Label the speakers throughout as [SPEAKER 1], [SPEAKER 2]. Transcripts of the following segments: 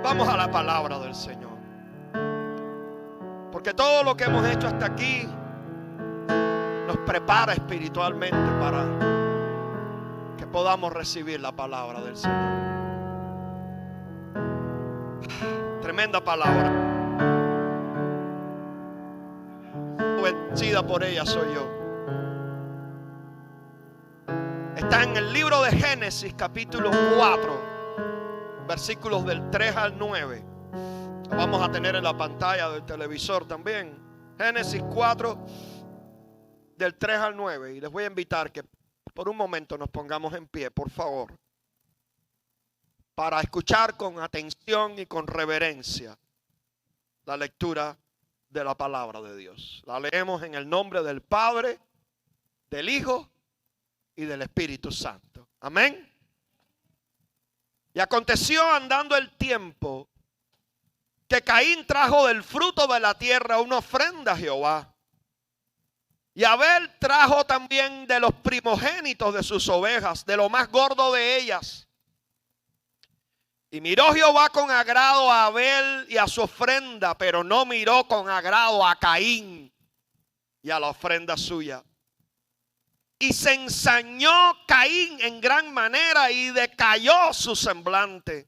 [SPEAKER 1] Vamos a la palabra del Señor. Porque todo lo que hemos hecho hasta aquí nos prepara espiritualmente para que podamos recibir la palabra del Señor. Tremenda palabra. Vencida por ella soy yo. Está en el libro de Génesis, capítulo 4, versículos del 3 al 9. Lo vamos a tener en la pantalla del televisor también. Génesis 4, del 3 al 9. Y les voy a invitar que por un momento nos pongamos en pie, por favor, para escuchar con atención y con reverencia la lectura de la palabra de Dios. La leemos en el nombre del Padre, del Hijo y del Espíritu Santo. Amén. Y aconteció andando el tiempo que Caín trajo del fruto de la tierra una ofrenda a Jehová. Y Abel trajo también de los primogénitos de sus ovejas, de lo más gordo de ellas. Y miró Jehová con agrado a Abel y a su ofrenda, pero no miró con agrado a Caín y a la ofrenda suya. Y se ensañó Caín en gran manera y decayó su semblante.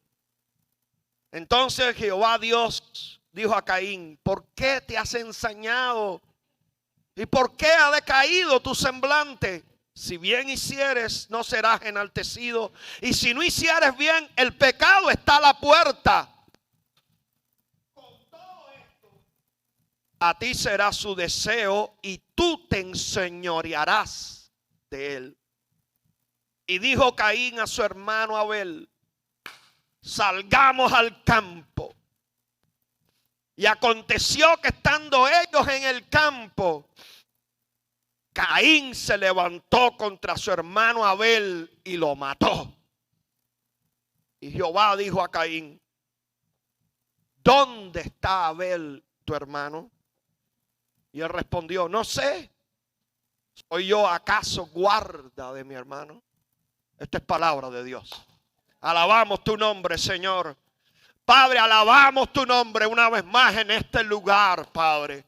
[SPEAKER 1] Entonces Jehová Dios dijo a Caín: ¿por qué te has ensañado? ¿Y por qué ha decaído tu semblante? Si bien hicieres, no serás enaltecido. Y si no hicieres bien, el pecado está a la puerta. Con todo esto, a ti será su deseo y tú te enseñorearás de él. Y dijo Caín a su hermano Abel: salgamos al campo. Y aconteció que estando ellos en el campo, Caín se levantó contra su hermano Abel y lo mató. Y Jehová dijo a Caín: ¿dónde está Abel tu hermano? Y él respondió: no sé. ¿Soy yo acaso guarda de mi hermano? Esta es palabra de Dios. Alabamos tu nombre, Señor. Padre, alabamos tu nombre una vez más en este lugar, Padre.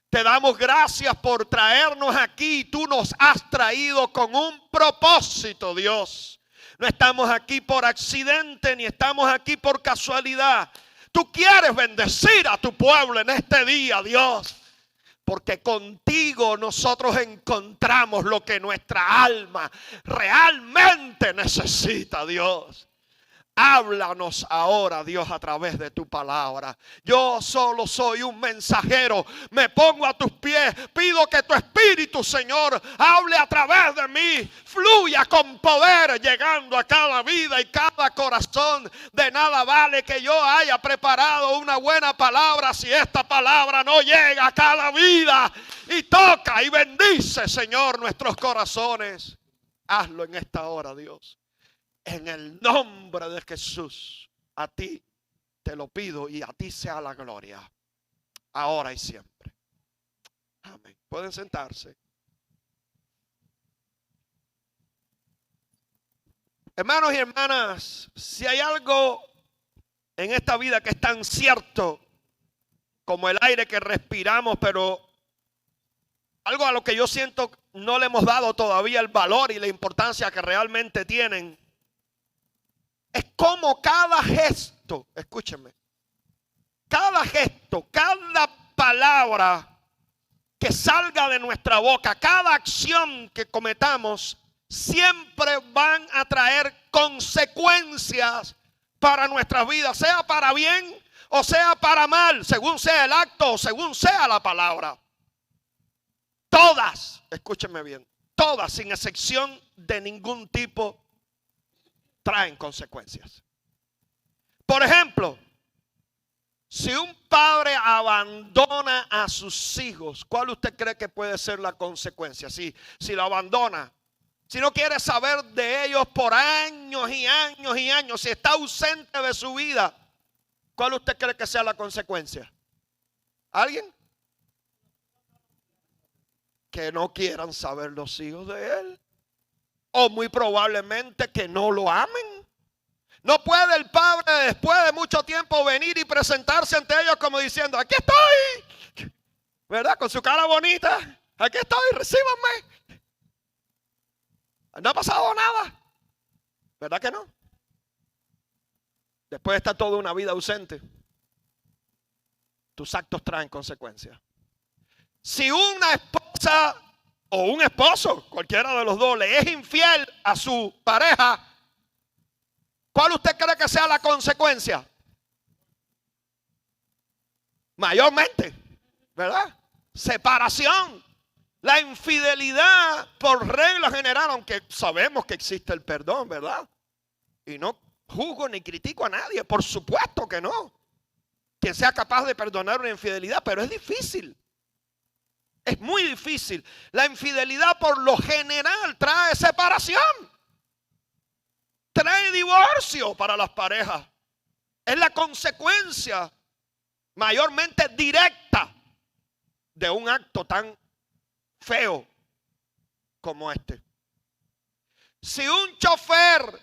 [SPEAKER 1] Te damos gracias por traernos aquí. Tú nos has traído con un propósito, Dios. No estamos aquí por accidente ni estamos aquí por casualidad. Tú quieres bendecir a tu pueblo en este día, Dios. Porque contigo nosotros encontramos lo que nuestra alma realmente necesita, Dios. Háblanos ahora, Dios, a través de tu palabra. Yo solo soy un mensajero. Me pongo a tus pies. Pido que tu Espíritu, Señor, hable a través de mí. Fluya con poder, llegando a cada vida y cada corazón. De nada vale que yo haya preparado una buena palabra si esta palabra no llega a cada vida y toca y bendice, Señor, nuestros corazones. Hazlo en esta hora, Dios. En el nombre de Jesús, a ti te lo pido y a ti sea la gloria, ahora y siempre. Amén. Pueden sentarse. Hermanos y hermanas, si hay algo en esta vida que es tan cierto como el aire que respiramos, pero algo a lo que yo siento no le hemos dado todavía el valor y la importancia que realmente tienen, es como cada gesto, escúchenme, cada gesto, cada palabra que salga de nuestra boca, cada acción que cometamos, siempre van a traer consecuencias para nuestras vidas, sea para bien o sea para mal, según sea el acto o según sea la palabra. Todas, escúchenme bien, todas sin excepción de ningún tipo traen consecuencias. Por ejemplo, si un padre abandona a sus hijos, ¿cuál usted cree que puede ser la consecuencia? Si lo abandona, si no quiere saber de ellos por años y años y años, si está ausente de su vida, ¿cuál usted cree que sea la consecuencia? ¿Alguien? Que no quieran saber los hijos de él. O muy probablemente que no lo amen. No puede el Padre después de mucho tiempo venir y presentarse ante ellos como diciendo, aquí estoy, ¿verdad? Con su cara bonita, aquí estoy, recíbanme. No ha pasado nada, ¿verdad que no? Después de estar toda una vida ausente, tus actos traen consecuencias. Si una esposa o un esposo, cualquiera de los dos, le es infiel a su pareja, ¿cuál usted cree que sea la consecuencia? Mayormente, ¿verdad? Separación. La infidelidad, por regla general, aunque sabemos que existe el perdón, ¿verdad? Y no juzgo ni critico a nadie, por supuesto que no. Quien sea capaz de perdonar una infidelidad, pero es difícil. Es muy difícil. La infidelidad por lo general trae separación. Trae divorcio para las parejas. Es la consecuencia mayormente directa de un acto tan feo como este. Si un chofer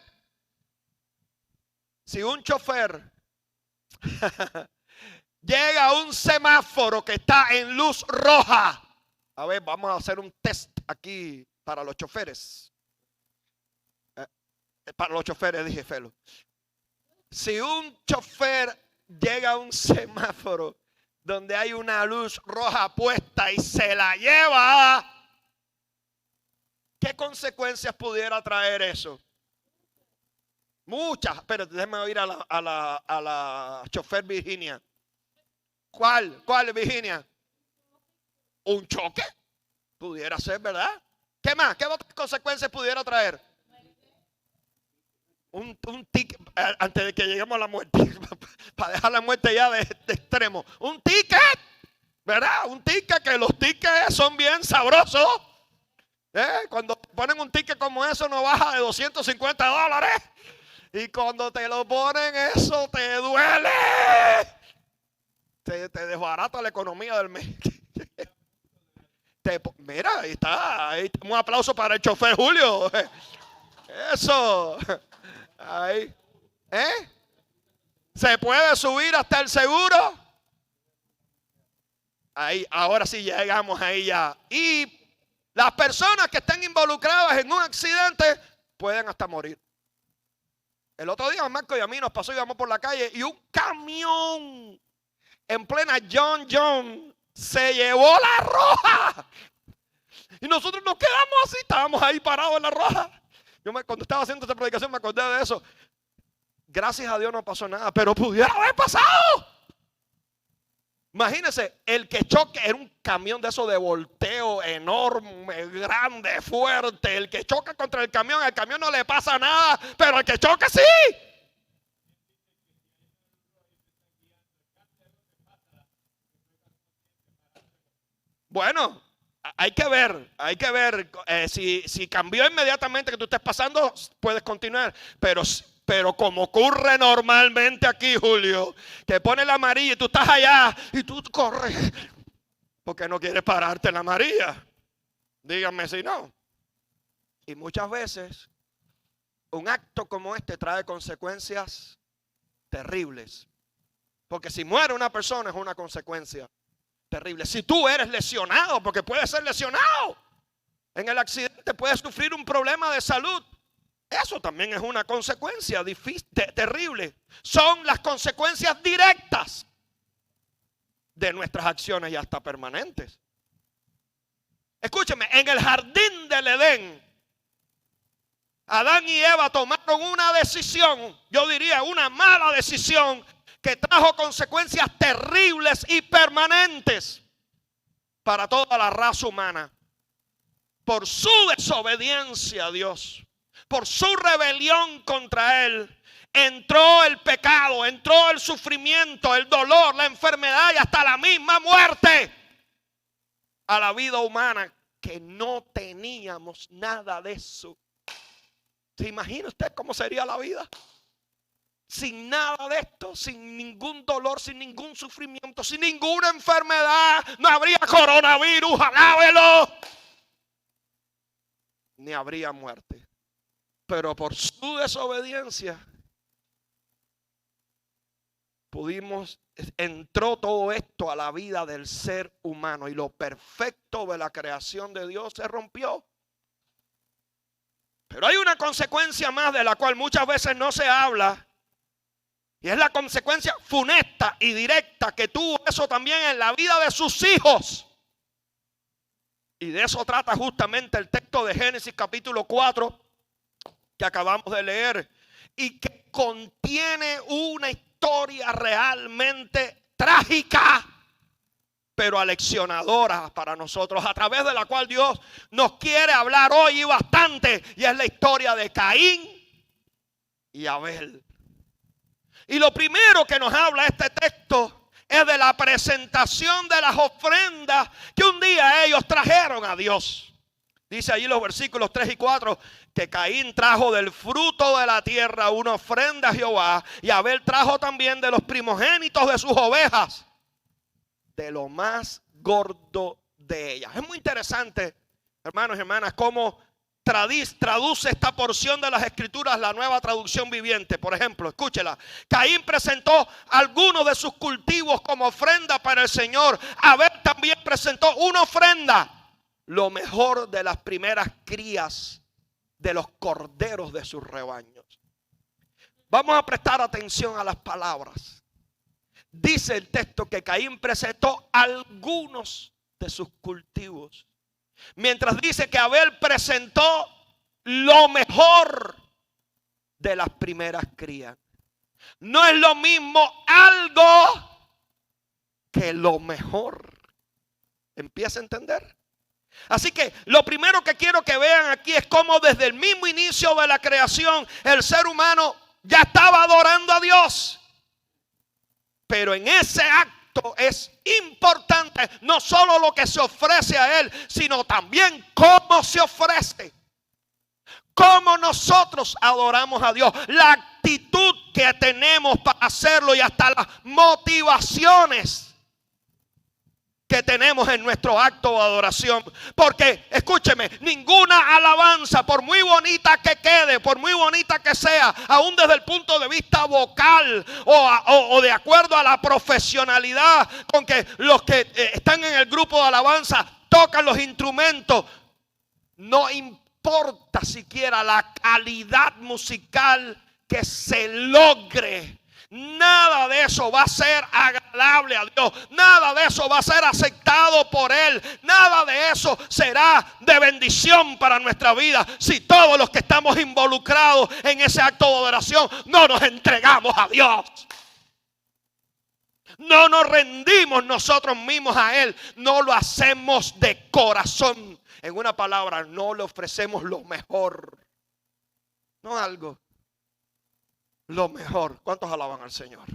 [SPEAKER 1] llega a un semáforo que está en luz roja. A ver, vamos a hacer un test aquí para los choferes. Para los choferes, dije Felo. Si un chofer llega a un semáforo donde hay una luz roja puesta y se la lleva, ¿qué consecuencias pudiera traer eso? Muchas, pero déjeme oír a la chofer Virginia. ¿Cuál Virginia? ¿Un choque? Pudiera ser, ¿verdad? ¿Qué más? ¿Qué otras consecuencias pudiera traer? Un ticket, antes de que lleguemos a la muerte, para dejar la muerte ya de extremo. Un ticket, ¿verdad? Un ticket, que los tickets son bien sabrosos. Cuando ponen un ticket como eso no baja de $250. Y cuando te lo ponen, eso te duele. Te desbarata la economía del mes. Mira, ahí está. Un aplauso para el chofer Julio. Eso. Ahí. ¿Se puede subir hasta el seguro? Ahí, ahora sí llegamos ahí ya. Y las personas que estén involucradas en un accidente pueden hasta morir. El otro día Marco y a mí nos pasó, íbamos por la calle y un camión en plena John se llevó la roja. Y nosotros nos quedamos así, estábamos ahí parados en la roja. Cuando estaba haciendo esta predicación me acordé de eso. Gracias a Dios no pasó nada, pero pudiera haber pasado. Imagínense, el que choque era un camión de eso de volteo enorme, grande, fuerte. El que choca contra el camión no le pasa nada, pero el que choque sí. Bueno, hay que ver si cambió inmediatamente que tú estés pasando, puedes continuar, pero como ocurre normalmente aquí, Julio, que pone la amarilla y tú estás allá y tú corres porque no quieres pararte en la amarilla. Díganme si no. Y muchas veces un acto como este trae consecuencias terribles, porque si muere una persona es una consecuencia terrible. Si tú eres lesionado, porque puedes ser lesionado en el accidente, puedes sufrir un problema de salud. Eso también es una consecuencia terrible. Son las consecuencias directas de nuestras acciones y hasta permanentes. Escúcheme, en el jardín del Edén, Adán y Eva tomaron una decisión, yo diría una mala decisión, que trajo consecuencias terribles y permanentes para toda la raza humana. Por su desobediencia a Dios, por su rebelión contra Él, entró el pecado, entró el sufrimiento, el dolor, la enfermedad y hasta la misma muerte a la vida humana, que no teníamos nada de eso. ¿Se imagina usted cómo sería la vida? Sin nada de esto, sin ningún dolor, sin ningún sufrimiento, sin ninguna enfermedad. No habría coronavirus, alábelo. Ni habría muerte. Pero por su desobediencia, entró todo esto a la vida del ser humano y lo perfecto de la creación de Dios se rompió. Pero hay una consecuencia más de la cual muchas veces no se habla, y es la consecuencia funesta y directa que tuvo eso también en la vida de sus hijos. Y de eso trata justamente el texto de Génesis capítulo 4 que acabamos de leer, y que contiene una historia realmente trágica, pero aleccionadora para nosotros, a través de la cual Dios nos quiere hablar hoy y bastante, y es la historia de Caín y Abel. Y lo primero que nos habla este texto es de la presentación de las ofrendas que un día ellos trajeron a Dios. Dice allí los versículos 3 y 4 que Caín trajo del fruto de la tierra una ofrenda a Jehová, y Abel trajo también de los primogénitos de sus ovejas, de lo más gordo de ellas. Es muy interesante, hermanos y hermanas, cómo traduce esta porción de las escrituras la Nueva Traducción Viviente. Por ejemplo, escúchela: Caín presentó algunos de sus cultivos como ofrenda para el Señor. Abel también presentó una ofrenda, lo mejor de las primeras crías de los corderos de sus rebaños. Vamos a prestar atención a las palabras. Dice el texto que Caín presentó algunos de sus cultivos, mientras dice que Abel presentó lo mejor de las primeras crías. No es lo mismo algo que lo mejor. ¿Empieza a entender? Así que lo primero que quiero que vean aquí es cómo desde el mismo inicio de la creación el ser humano ya estaba adorando a Dios. Pero en ese acto es importante no solo lo que se ofrece a Él, sino también cómo se ofrece. Cómo nosotros adoramos a Dios. La actitud que tenemos para hacerlo y hasta las motivaciones que tenemos en nuestro acto de adoración. Porque, escúcheme, ninguna alabanza, por muy bonita que quede, por muy bonita que sea, aún desde el punto de vista vocal o de acuerdo a la profesionalidad con que los que están en el grupo de alabanza tocan los instrumentos, no importa siquiera la calidad musical que se logre. Nada de eso va a ser agradable a Dios. Nada de eso va a ser aceptado por Él. Nada de eso será de bendición para nuestra vida si todos los que estamos involucrados en ese acto de adoración no nos entregamos a Dios. No nos rendimos nosotros mismos a Él. No lo hacemos de corazón. En una palabra, no le ofrecemos lo mejor. No algo. Lo mejor. ¿Cuántos alaban al Señor?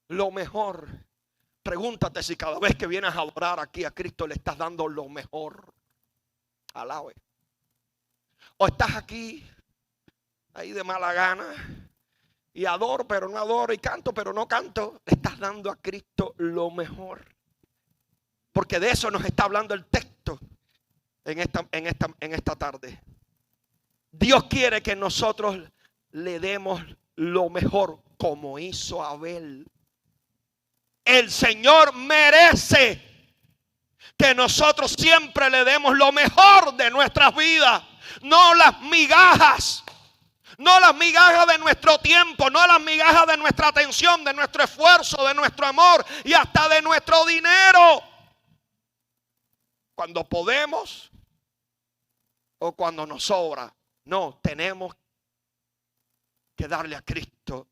[SPEAKER 1] Lo mejor. Pregúntate si cada vez que vienes a adorar aquí a Cristo le estás dando lo mejor. Alabe. O estás aquí, ahí de mala gana, y adoro pero no adoro, y canto pero no canto. Le estás dando a Cristo lo mejor. Porque de eso nos está hablando el texto en esta tarde. Dios quiere que nosotros le demos lo mejor como hizo Abel. El Señor merece que nosotros siempre le demos lo mejor de nuestras vidas, no las migajas. No las migajas de nuestro tiempo, no las migajas de nuestra atención, de nuestro esfuerzo, de nuestro amor y hasta de nuestro dinero. Cuando podemos o cuando nos sobra. No, tenemos que darle a Cristo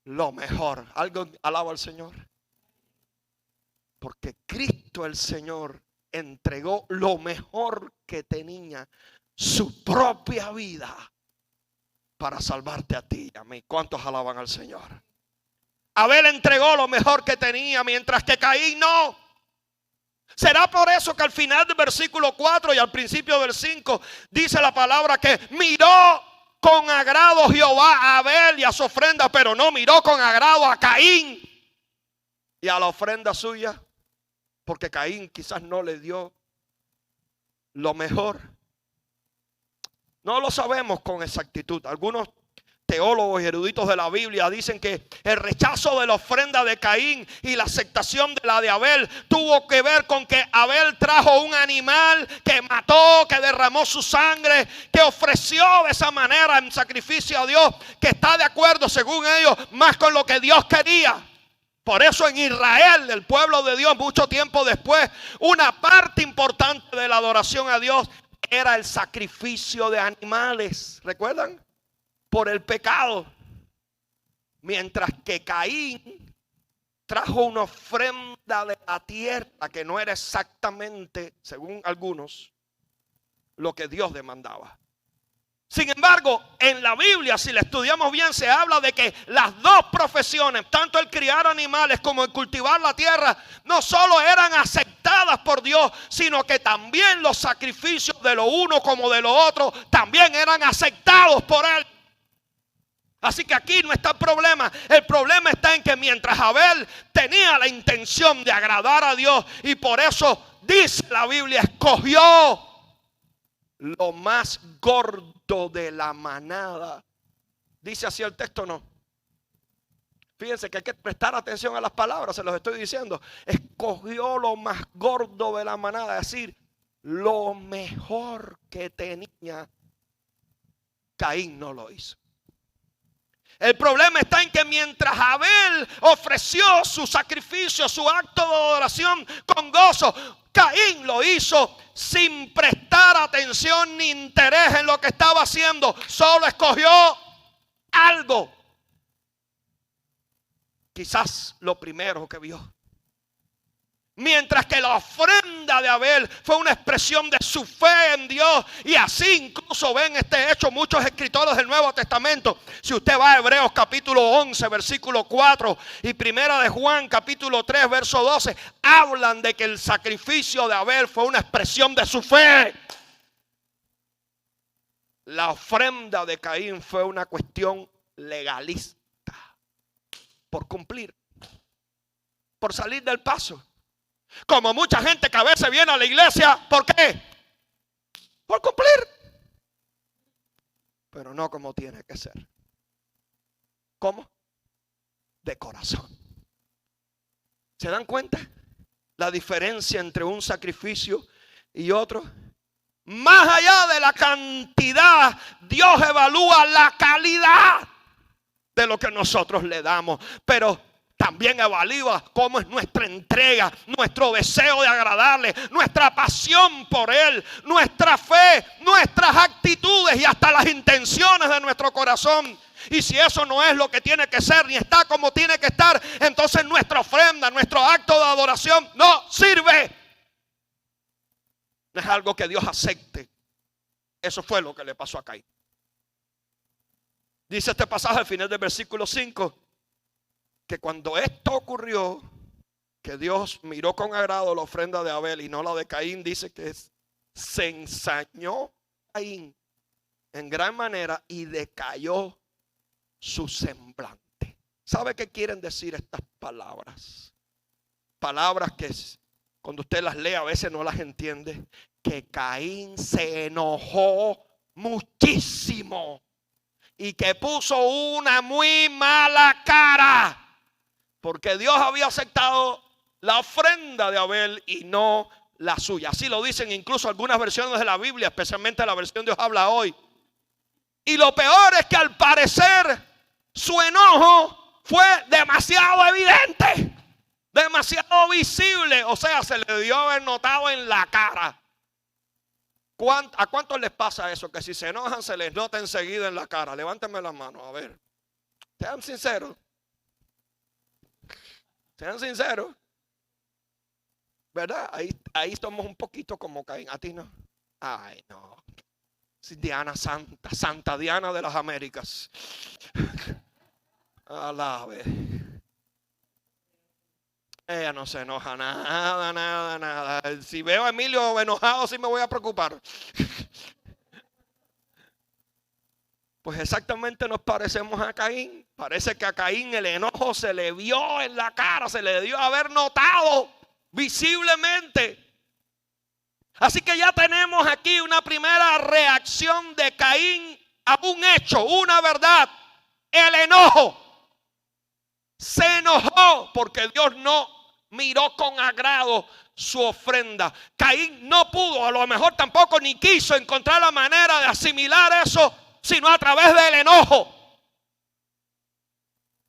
[SPEAKER 1] lo mejor. ¿Algo alaba al Señor? Porque Cristo el Señor entregó lo mejor que tenía, su propia vida, para salvarte a ti y a mí. ¿Cuántos alaban al Señor? Abel entregó lo mejor que tenía, mientras que Caín no. Será por eso que al final del versículo 4 y al principio del 5 dice la palabra que miró con agrado Jehová a Abel y a su ofrenda, pero no miró con agrado a Caín y a la ofrenda suya, porque Caín quizás no le dio lo mejor. No lo sabemos con exactitud. Algunos teólogos y eruditos de la Biblia dicen que el rechazo de la ofrenda de Caín y la aceptación de la de Abel tuvo que ver con que Abel trajo un animal que mató, que derramó su sangre, que ofreció de esa manera en sacrificio a Dios, que está de acuerdo según ellos más con lo que Dios quería. Por eso en Israel, el pueblo de Dios, mucho tiempo después, una parte importante de la adoración a Dios era el sacrificio de animales. ¿Recuerdan? Por el pecado. Mientras que Caín trajo una ofrenda de la tierra que no era exactamente, según algunos, lo que Dios demandaba. Sin embargo, en la Biblia, si la estudiamos bien, se habla de que las dos profesiones, tanto el criar animales como el cultivar la tierra, no solo eran aceptadas por Dios, sino que también los sacrificios de lo uno como de lo otro también eran aceptados por Él. Así que aquí no está el problema. El problema está en que mientras Abel tenía la intención de agradar a Dios, y por eso dice la Biblia, escogió lo más gordo de la manada. Dice así el texto, ¿no? Fíjense que hay que prestar atención a las palabras, se los estoy diciendo. Escogió lo más gordo de la manada, es decir, lo mejor que tenía. Caín no lo hizo. El problema está en que mientras Abel ofreció su sacrificio, su acto de adoración con gozo, Caín lo hizo sin prestar atención ni interés en lo que estaba haciendo. Solo escogió algo. Quizás lo primero que vio. Mientras que la ofrenda de Abel fue una expresión de su fe en Dios. Y así incluso ven este hecho muchos escritores del Nuevo Testamento. Si usted va a Hebreos capítulo 11 versículo 4 y primera de Juan capítulo 3 verso 12, hablan de que el sacrificio de Abel fue una expresión de su fe. La ofrenda de Caín fue una cuestión legalista, por cumplir, por salir del paso. Como mucha gente que a veces viene a la iglesia, ¿por qué? Por cumplir. Pero no como tiene que ser. ¿Cómo? De corazón. ¿Se dan cuenta? La diferencia entre un sacrificio y otro. Más allá de la cantidad, Dios evalúa la calidad de lo que nosotros le damos. Pero también evalúa cómo es nuestra entrega, nuestro deseo de agradarle, nuestra pasión por Él, nuestra fe, nuestras actitudes y hasta las intenciones de nuestro corazón. Y si eso no es lo que tiene que ser, ni está como tiene que estar, entonces nuestra ofrenda, nuestro acto de adoración no sirve. No es algo que Dios acepte. Eso fue lo que le pasó a Caín. Dice este pasaje al final del versículo 5. Que cuando esto ocurrió, que Dios miró con agrado la ofrenda de Abel y no la de Caín, dice que se ensañó Caín en gran manera y decayó su semblante. ¿Sabe qué quieren decir estas palabras? Palabras que cuando usted las lee a veces no las entiende. Que Caín se enojó muchísimo y que puso una muy mala cara. Porque Dios había aceptado la ofrenda de Abel y no la suya. Así lo dicen incluso algunas versiones de la Biblia, especialmente la versión Dios habla hoy. Y lo peor es que al parecer su enojo fue demasiado evidente, demasiado visible. O sea, se le dio haber notado en la cara. ¿A cuántos les pasa eso? Que si se enojan se les nota enseguida en la cara. Levántenme las manos, a ver. Sean sinceros. Sean sinceros, ¿verdad? Ahí somos un poquito como Caín. A ti no. Ay, no. Diana Santa, Santa Diana de las Américas. Alabe. Ella no se enoja nada. Si veo a Emilio enojado, sí me voy a preocupar. Pues exactamente nos parecemos a Caín. Parece que a Caín el enojo se le vio en la cara, se le dio haber notado visiblemente. Así que ya tenemos aquí una primera reacción de Caín a un hecho, una verdad. el enojo. Se enojó porque Dios no miró con agrado su ofrenda. Caín no pudo, a lo mejor tampoco ni quiso encontrar la manera de asimilar eso, sino a través del enojo.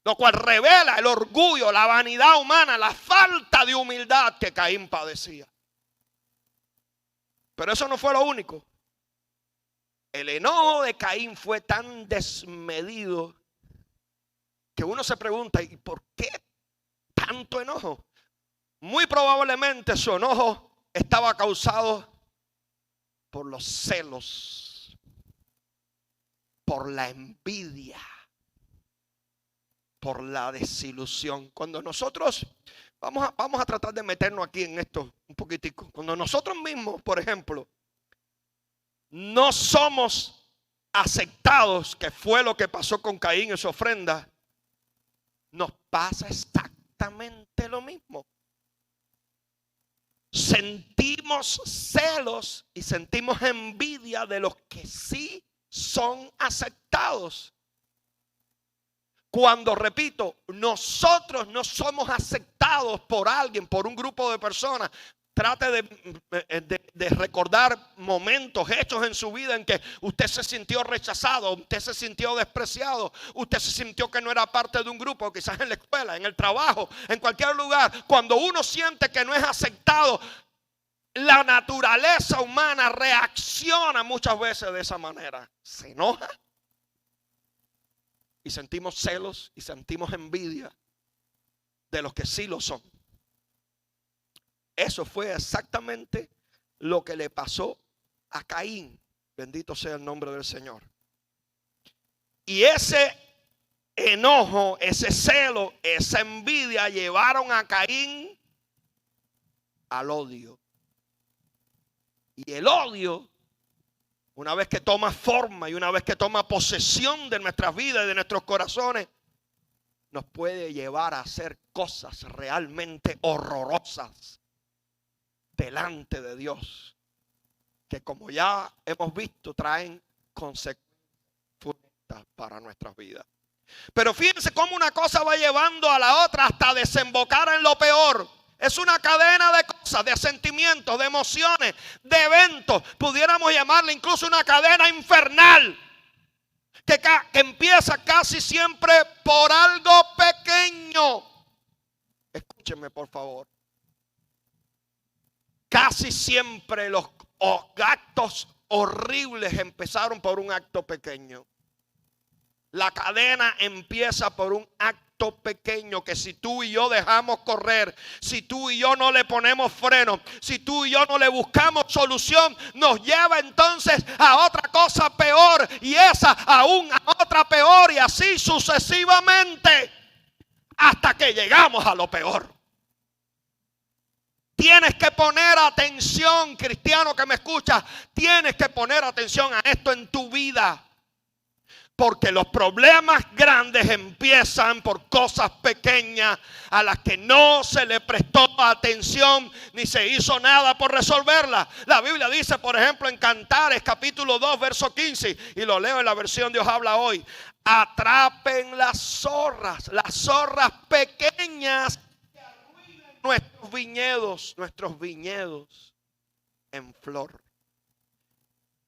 [SPEAKER 1] Lo cual revela el orgullo, la vanidad humana, la falta de humildad que Caín padecía. Pero eso no fue lo único. El enojo de Caín fue tan desmedido que uno se pregunta, ¿y por qué tanto enojo? Muy probablemente su enojo estaba causado por los celos, por la envidia, por la desilusión. Cuando nosotros, vamos a tratar de meternos aquí en esto un poquitico. Cuando nosotros mismos, por ejemplo, no somos aceptados, que fue lo que pasó con Caín en su ofrenda, nos pasa exactamente lo mismo. Sentimos celos y sentimos envidia de los que sí son aceptados. Cuando, repito, nosotros no somos aceptados por alguien, por un grupo de personas. Trate de recordar momentos, hechos en su vida en que usted se sintió rechazado, usted se sintió despreciado, usted se sintió que no era parte de un grupo, quizás en la escuela, en el trabajo, en cualquier lugar. Cuando uno siente que no es aceptado, la naturaleza humana reacciona muchas veces de esa manera. Se enoja y sentimos celos y sentimos envidia de los que sí lo son. Eso fue exactamente lo que le pasó a Caín. Bendito sea el nombre del Señor. Y ese enojo, ese celo, esa envidia llevaron a Caín al odio. Y el odio, una vez que toma forma y una vez que toma posesión de nuestras vidas y de nuestros corazones, nos puede llevar a hacer cosas realmente horrorosas delante de Dios, que como ya hemos visto traen consecuencias para nuestras vidas. Pero fíjense cómo una cosa va llevando a la otra hasta desembocar en lo peor. Es una cadena de cosas, de sentimientos, de emociones, de eventos. Pudiéramos llamarle incluso una cadena infernal que empieza casi siempre por algo pequeño. Escúchenme por favor. Casi siempre los actos horribles empezaron por un acto pequeño. La cadena empieza por un acto pequeño que si tú y yo dejamos correr, si tú y yo no le ponemos freno, si tú y yo no le buscamos solución, nos lleva entonces a otra cosa peor y esa aún a otra peor y así sucesivamente hasta que llegamos a lo peor. Tienes que poner atención, cristiano que me escucha, tienes que poner atención a esto en tu vida. Porque los problemas grandes empiezan por cosas pequeñas a las que no se le prestó atención ni se hizo nada por resolverlas. La Biblia dice, por ejemplo, en Cantares capítulo 2, verso 15, y lo leo en la versión Dios habla hoy. Atrapen las zorras pequeñas que arruinan nuestros viñedos en flor.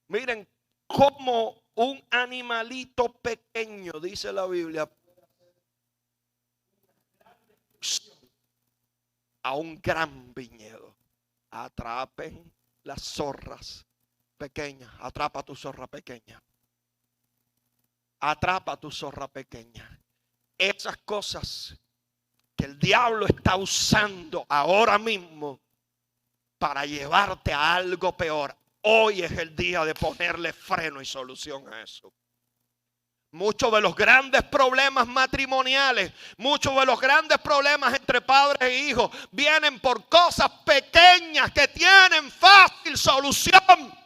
[SPEAKER 1] Miren cómo un animalito pequeño, dice la Biblia, a un gran viñedo. Atrapen las zorras pequeñas. Atrapa tu zorra pequeña. Atrapa tu zorra pequeña. Esas cosas que el diablo está usando ahora mismo para llevarte a algo peor. Hoy es el día de ponerle freno y solución a eso. Muchos de los grandes problemas matrimoniales, muchos de los grandes problemas entre padres e hijos vienen por cosas pequeñas que tienen fácil solución.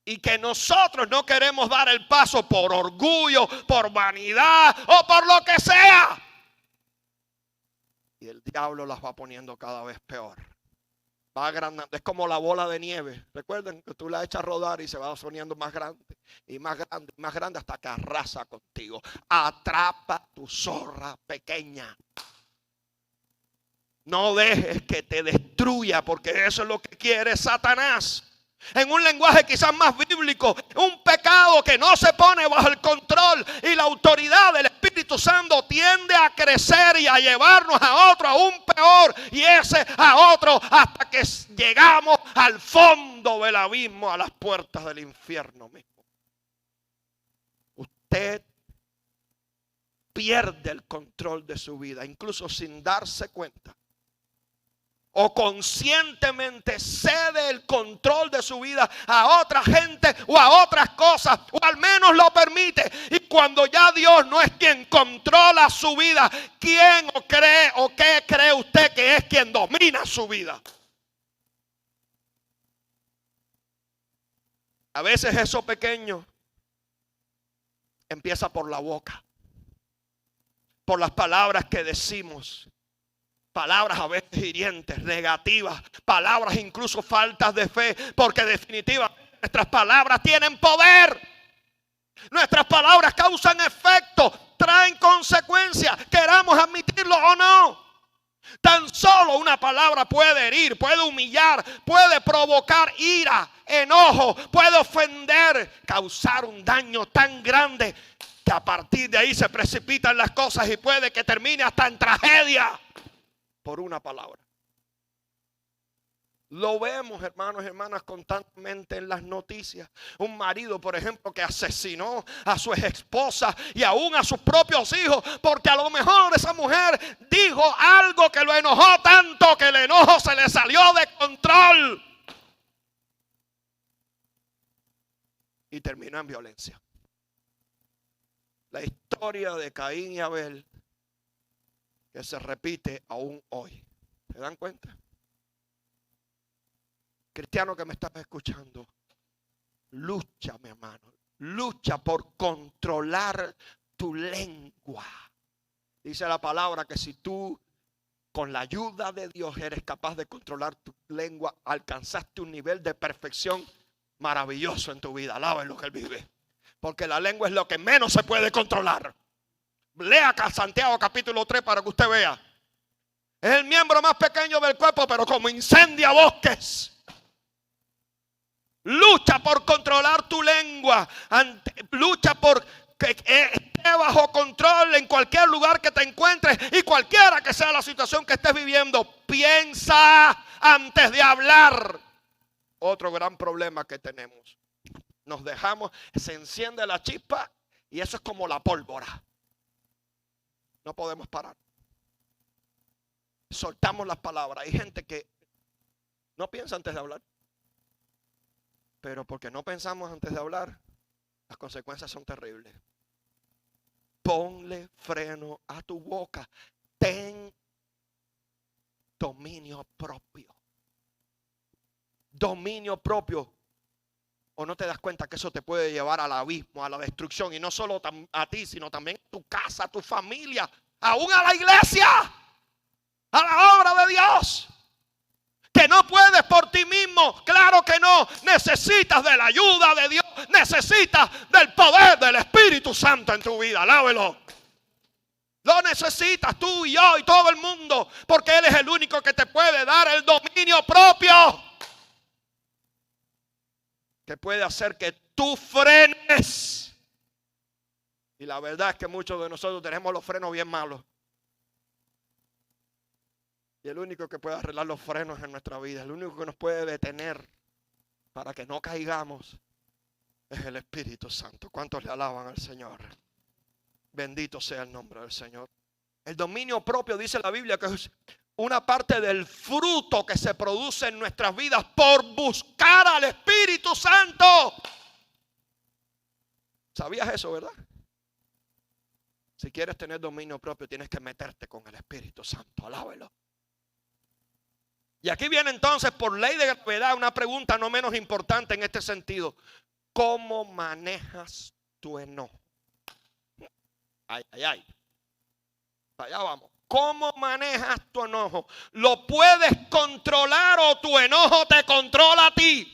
[SPEAKER 1] Y que nosotros no queremos dar el paso por orgullo, por vanidad o por lo que sea. Y el diablo las va poniendo cada vez peor. Va agrandando. Es como la bola de nieve. Recuerden que tú la echas a rodar y se va poniendo más grande y más grande y más grande hasta que arrasa contigo. Atrapa tu zorra pequeña. No dejes que te destruya, porque eso es lo que quiere Satanás. En un lenguaje quizás más bíblico, un pecado que no se pone bajo el control y la autoridad del Espíritu Santo tiende a crecer y a llevarnos a otro aún peor, y ese a otro, hasta que llegamos al fondo del abismo, a las puertas del infierno mismo. Usted pierde el control de su vida, incluso sin darse cuenta. O conscientemente cede el control de su vida a otra gente o a otras cosas, o al menos lo permite. Y cuando ya Dios no es quien controla su vida, ¿quién o qué cree usted que es quien domina su vida? A veces eso pequeño empieza por la boca, por las palabras que decimos. Palabras a veces hirientes, negativas, palabras incluso faltas de fe, porque definitivamente nuestras palabras tienen poder. Nuestras palabras causan efecto, traen consecuencias, queramos admitirlo o no. Tan solo una palabra puede herir, puede humillar, puede provocar ira, enojo, puede ofender, causar un daño tan grande que a partir de ahí se precipitan las cosas y puede que termine hasta en tragedia. Por una palabra. Lo vemos, hermanos y hermanas, constantemente en las noticias. Un marido, por ejemplo, que asesinó a su esposa y aún a sus propios hijos, porque a lo mejor esa mujer dijo algo que lo enojó tanto que el enojo se le salió de control y terminó en violencia. La historia de Caín y Abel, que se repite aún hoy. ¿Se dan cuenta? Cristiano que me estás escuchando, lucha, mi hermano. Lucha por controlar tu lengua. Dice la palabra que si tú con la ayuda de Dios eres capaz de controlar tu lengua, alcanzaste un nivel de perfección maravilloso en tu vida. Alaba en lo que Él vive. Porque la lengua es lo que menos se puede controlar. Lea acá Santiago capítulo 3 para que usted vea. Es el miembro más pequeño del cuerpo, pero como incendia bosques. Lucha por controlar tu lengua. Lucha por que esté bajo control en cualquier lugar que te encuentres y cualquiera que sea la situación que estés viviendo. Piensa antes de hablar. Otro gran problema que tenemos. Nos dejamos, se enciende la chispa y eso es como la pólvora. No podemos parar. Soltamos las palabras. Hay gente que no piensa antes de hablar. Pero porque no pensamos antes de hablar, las consecuencias son terribles. Ponle freno a tu boca. Ten dominio propio. Dominio propio. ¿O no te das cuenta que eso te puede llevar al abismo, a la destrucción? Y no solo a ti, sino también a tu casa, a tu familia, aún a la iglesia, a la obra de Dios. Que no puedes por ti mismo, claro que no. Necesitas de la ayuda de Dios, necesitas del poder del Espíritu Santo en tu vida. Alábelo. Lo necesitas tú y yo y todo el mundo, porque Él es el único que te puede dar el dominio propio. Que puede hacer que tú frenes. Y la verdad es que muchos de nosotros tenemos los frenos bien malos. Y el único que puede arreglar los frenos en nuestra vida, el único que nos puede detener para que no caigamos, es el Espíritu Santo. ¿Cuántos le alaban al Señor? Bendito sea el nombre del Señor. El dominio propio, dice la Biblia, que es una parte del fruto que se produce en nuestras vidas por buscar al Espíritu Santo. ¿Sabías eso, verdad? Si quieres tener dominio propio, tienes que meterte con el Espíritu Santo. Alábelo. Y aquí viene entonces, por ley de gravedad, una pregunta no menos importante en este sentido. ¿Cómo manejas tu enojo? Ay, ay, ay. Allá vamos. cómo manejas tu enojo. ¿Lo puedes controlar o tu enojo te controla a ti?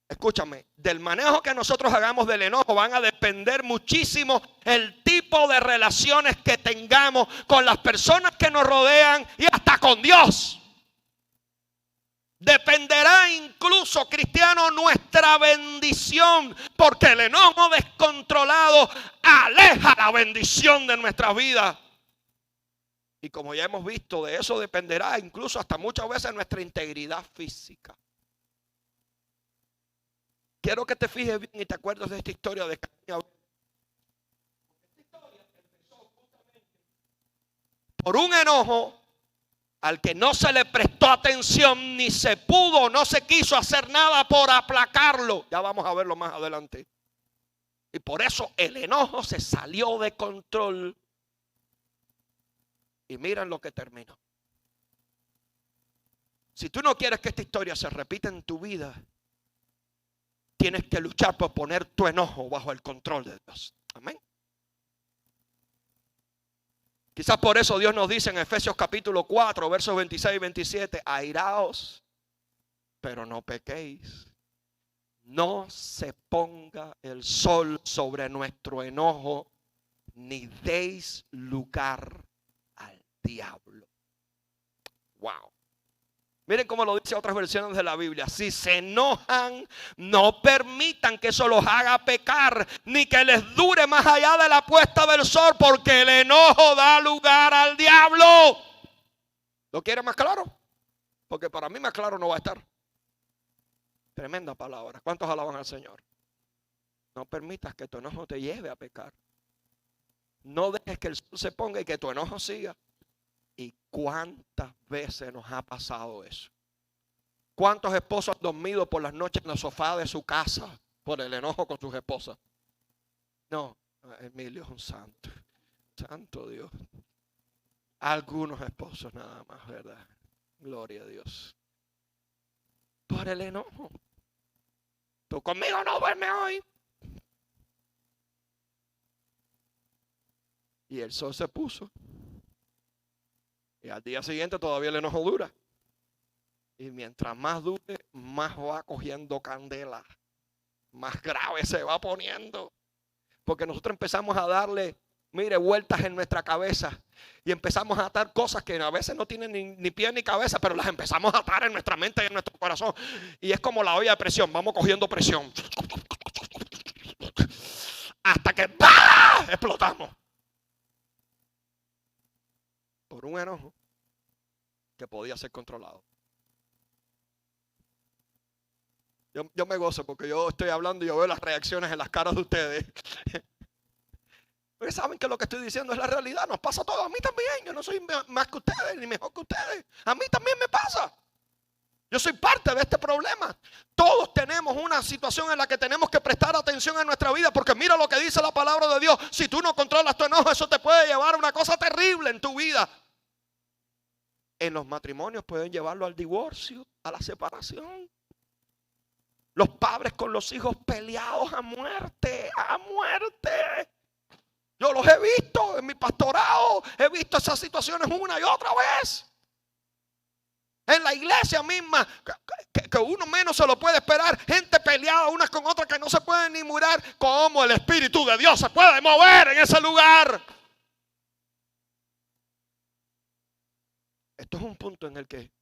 [SPEAKER 1] Escúchame, del manejo que nosotros hagamos del enojo van a depender muchísimo el tipo de relaciones que tengamos con las personas que nos rodean y hasta con Dios. Dependerá incluso, cristiano, nuestra bendición, porque el enojo descontrolado aleja la bendición de nuestra vida. Y como ya hemos visto, de eso dependerá incluso hasta muchas veces nuestra integridad física. Quiero que te fijes bien y te acuerdes de esta historia de Caín y Abel. Esta historia empezó justamente por un enojo al que no se le prestó atención, ni se pudo, no se quiso hacer nada por aplacarlo. Ya vamos a verlo más adelante. Y por eso el enojo se salió de control. Y miren lo que terminó. Si tú no quieres que esta historia se repita en tu vida, tienes que luchar por poner tu enojo bajo el control de Dios. Amén. Quizás por eso Dios nos dice en Efesios capítulo 4, versos 26 y 27, airaos, pero no pequéis. No se ponga el sol sobre nuestro enojo, ni deis lugar al diablo. Wow. Miren cómo lo dice otras versiones de la Biblia. Si se enojan, no permitan que eso los haga pecar, ni que les dure más allá de la puesta del sol, porque el enojo da lugar al diablo. ¿Lo quiere más claro? Porque para mí más claro no va a estar. Tremenda palabra. ¿Cuántos alaban al Señor? No permitas que tu enojo te lleve a pecar. No dejes que el sol se ponga y que tu enojo siga. ¿Y cuántas veces nos ha pasado eso? ¿Cuántos esposos han dormido por las noches en el sofá de su casa por el enojo con sus esposas? No, Emilio es un santo. Santo Dios. Algunos esposos nada más, ¿verdad? Gloria a Dios. Por el enojo. Tú conmigo no duermes hoy. Y el sol se puso. Y al día siguiente todavía el enojo dura. Y mientras más dure, más va cogiendo candela. Más grave se va poniendo. Porque nosotros empezamos a darle, mire, vueltas en nuestra cabeza. Y empezamos a atar cosas que a veces no tienen ni pie ni cabeza, pero las empezamos a atar en nuestra mente y en nuestro corazón. Y es como la olla de presión. Vamos cogiendo presión. Hasta que ¡bah! Explotamos. Por un enojo que podía ser controlado. Yo me gozo porque yo estoy hablando y yo veo las reacciones en las caras de ustedes. Porque saben que lo que estoy diciendo es la realidad. Nos pasa todo. A mí también. Yo no soy más que ustedes ni mejor que ustedes. A mí también me pasa. Yo soy parte de este problema. Todos tenemos una situación en la que tenemos que prestar atención en nuestra vida. Porque mira lo que dice la palabra de Dios. Si tú no controlas tu enojo, eso te puede llevar a una cosa terrible en tu vida. En los matrimonios pueden llevarlo al divorcio, a la separación. Los padres con los hijos peleados a muerte, a muerte. Yo los he visto en mi pastorado, he visto esas situaciones una y otra vez. En la iglesia misma, que uno menos se lo puede esperar, gente peleada unas con otras que no se pueden ni mirar, como el Espíritu de Dios se puede mover en ese lugar. Esto es un punto en el que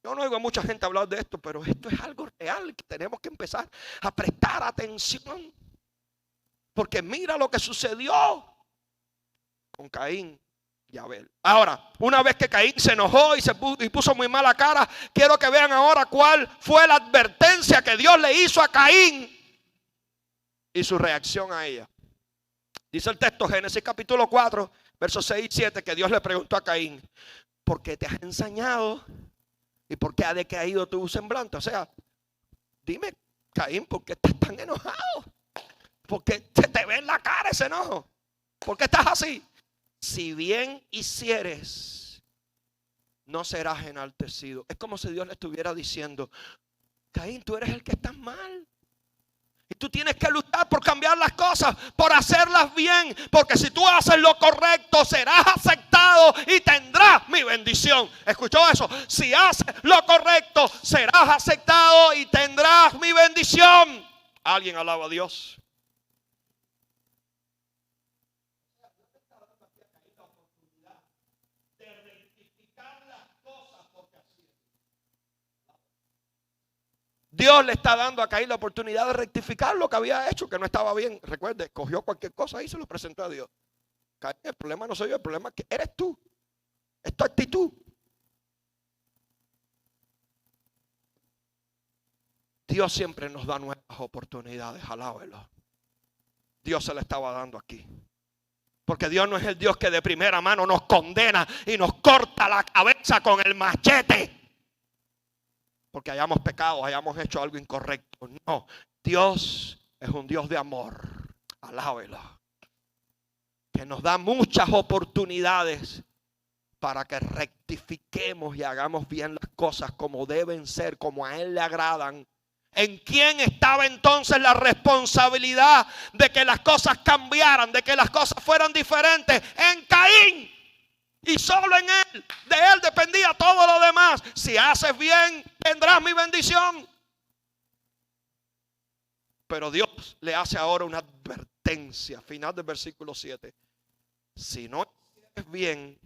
[SPEAKER 1] yo no oigo a mucha gente hablar de esto, pero esto es algo real que tenemos que empezar a prestar atención. Porque mira lo que sucedió con Caín y Abel. Ahora, una vez que Caín se enojó y puso muy mala cara, quiero que vean ahora cuál fue la advertencia que Dios le hizo a Caín y su reacción a ella. Dice el texto, Génesis capítulo 4, versos 6 y 7, que Dios le preguntó a Caín: ¿por qué te has ensañado? ¿Y por qué ha decaído tu semblante? O sea, dime, Caín, ¿por qué estás tan enojado? ¿Por qué te ve en la cara ese enojo? ¿Por qué estás así? Si bien hicieres, no serás enaltecido. Es como si Dios le estuviera diciendo: Caín, tú eres el que estás mal. Tú tienes que luchar por cambiar las cosas, por hacerlas bien. Porque si tú haces lo correcto, serás aceptado y tendrás mi bendición. ¿Escuchó eso? Si haces lo correcto, serás aceptado y tendrás mi bendición. ¿Alguien alaba a Dios? Dios le está dando a Caín la oportunidad de rectificar lo que había hecho, que no estaba bien. Recuerde, cogió cualquier cosa y se lo presentó a Dios. Caín, el problema no soy yo, el problema es que eres tú. Es tu actitud. Dios siempre nos da nuevas oportunidades, alábelo. Dios se le estaba dando aquí. Porque Dios no es el Dios que de primera mano nos condena y nos corta la cabeza con el machete. Porque hayamos pecado, hayamos hecho algo incorrecto. No, Dios es un Dios de amor. Alábelo. Que nos da muchas oportunidades para que rectifiquemos y hagamos bien las cosas como deben ser, como a Él le agradan. ¿En quién estaba entonces la responsabilidad de que las cosas cambiaran, de que las cosas fueran diferentes? En Caín. Y solo en él, de él dependía todo lo demás. Si haces bien, tendrás mi bendición. Pero Dios le hace ahora una advertencia, final del versículo 7. Si no haces bien,